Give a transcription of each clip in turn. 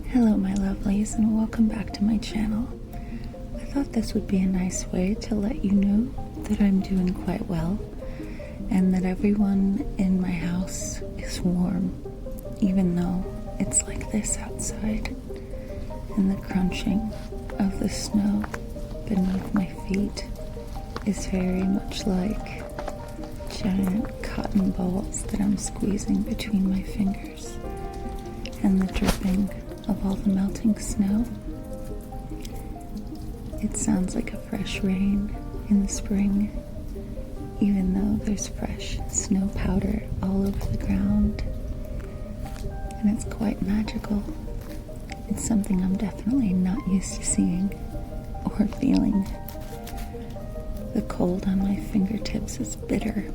Hello my lovelies, and welcome back to my channel. I thought this would be a nice way to let you know that I'm doing quite well and that everyone in my house is warm, even though it's like this outside, and the crunching of the snow beneath my feet is very much like giant cotton balls that I'm squeezing between my fingers, and the dripping of all the melting snow. It sounds like a fresh rain in the spring, even though there's fresh snow powder all over the ground, and it's quite magical. It's something I'm definitely not used to seeing or feeling. The cold on my fingertips is bitter,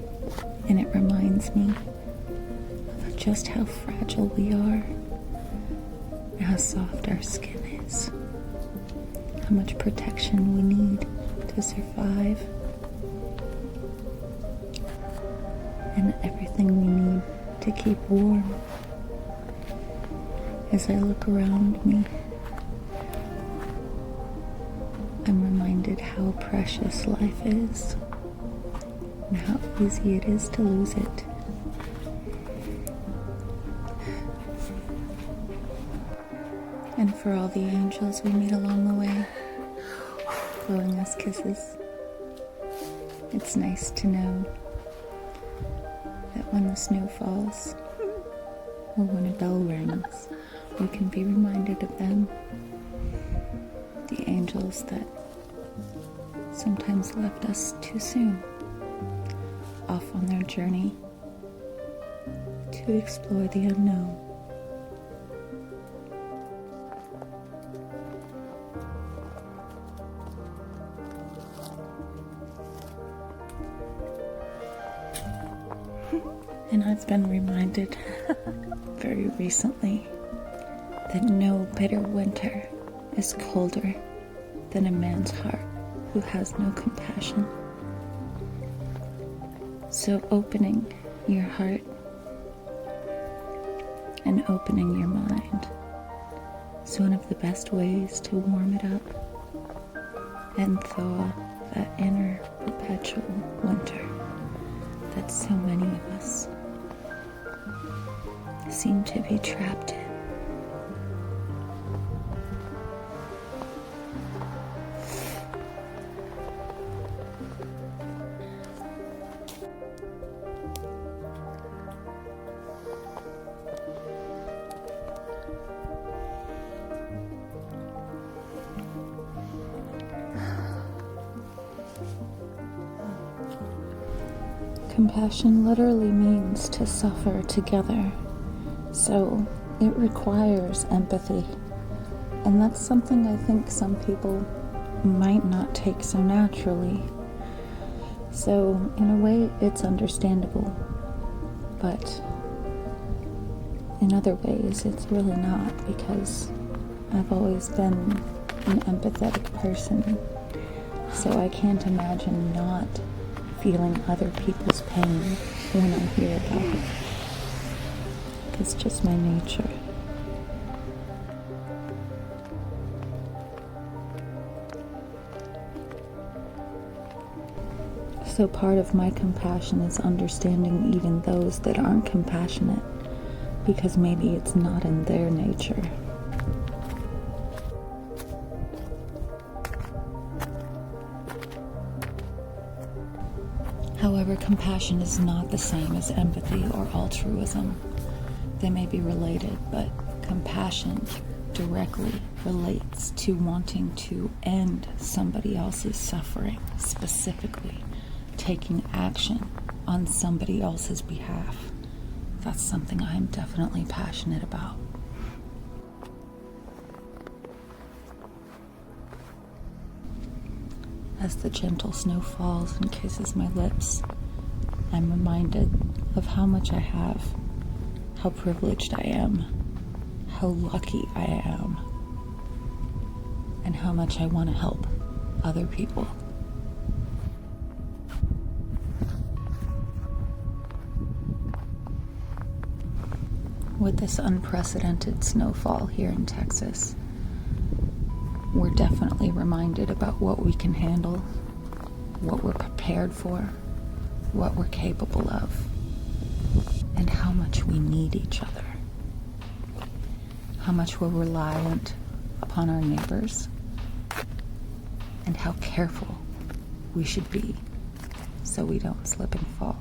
and it reminds me of just how fragile we are, how soft our skin is, how much protection we need to survive, and everything we need to keep warm. As I look around me, I'm reminded how precious life is and how easy it is to lose it. And for all the angels we meet along the way, blowing us kisses, it's nice to know that when the snow falls or when a bell rings, we can be reminded of them, the angels that sometimes left us too soon, off on their journey to explore the unknown. And I've been reminded very recently that no bitter winter is colder than a man's heart who has no compassion. So opening your heart and opening your mind is one of the best ways to warm it up and thaw that inner perpetual winter that so many of us seem to be trapped in. Compassion literally means to suffer together, so it requires empathy, and that's something I think some people might not take so naturally. So in a way it's understandable, but in other ways it's really not, because I've always been an empathetic person, so I can't imagine not feeling other people's pain when I hear about it. It's just my nature. So part of my compassion is understanding even those that aren't compassionate, because maybe it's not in their nature. However, compassion is not the same as empathy or altruism. They may be related, but compassion directly relates to wanting to end somebody else's suffering, specifically taking action on somebody else's behalf. That's something I'm definitely passionate about. As the gentle snow falls and kisses my lips, I'm reminded of how much I have, how privileged I am, how lucky I am, and how much I want to help other people. with this unprecedented snowfall here in Texas, we're definitely reminded about what we can handle, what we're prepared for, what we're capable of, and how much we need each other. How much we're reliant upon our neighbors, and how careful we should be so we don't slip and fall.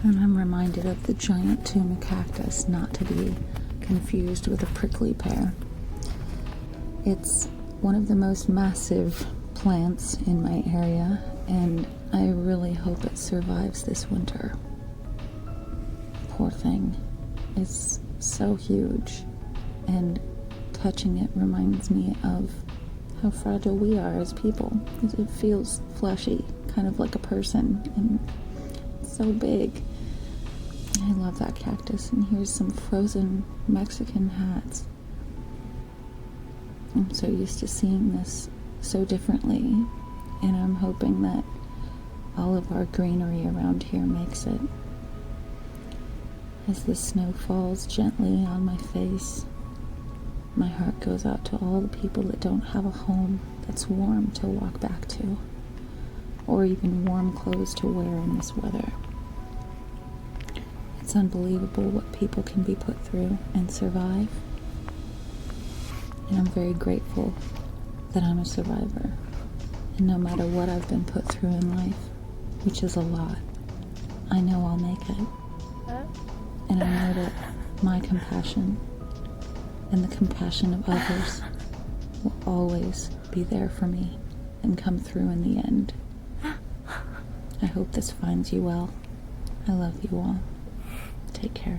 And I'm reminded of the giant tuna cactus, not to be confused with a prickly pear. It's one of the most massive plants in my area, and I really hope it survives this winter. Poor thing. It's so huge, and touching it reminds me of how fragile we are as people. It feels fleshy, kind of like a person, and it's so big. I love that cactus, and here's some frozen Mexican hats. I'm so used to seeing this so differently, and I'm hoping that all of our greenery around here makes it. As the snow falls gently on my face, my heart goes out to all the people that don't have a home that's warm to walk back to, or even warm clothes to wear in this weather. It's unbelievable what people can be put through and survive. And I'm very grateful that I'm a survivor. And no matter what I've been put through in life, which is a lot, I know I'll make it. And I know that my compassion and the compassion of others will always be there for me and come through in the end. I hope this finds you well. I love you all. Take care.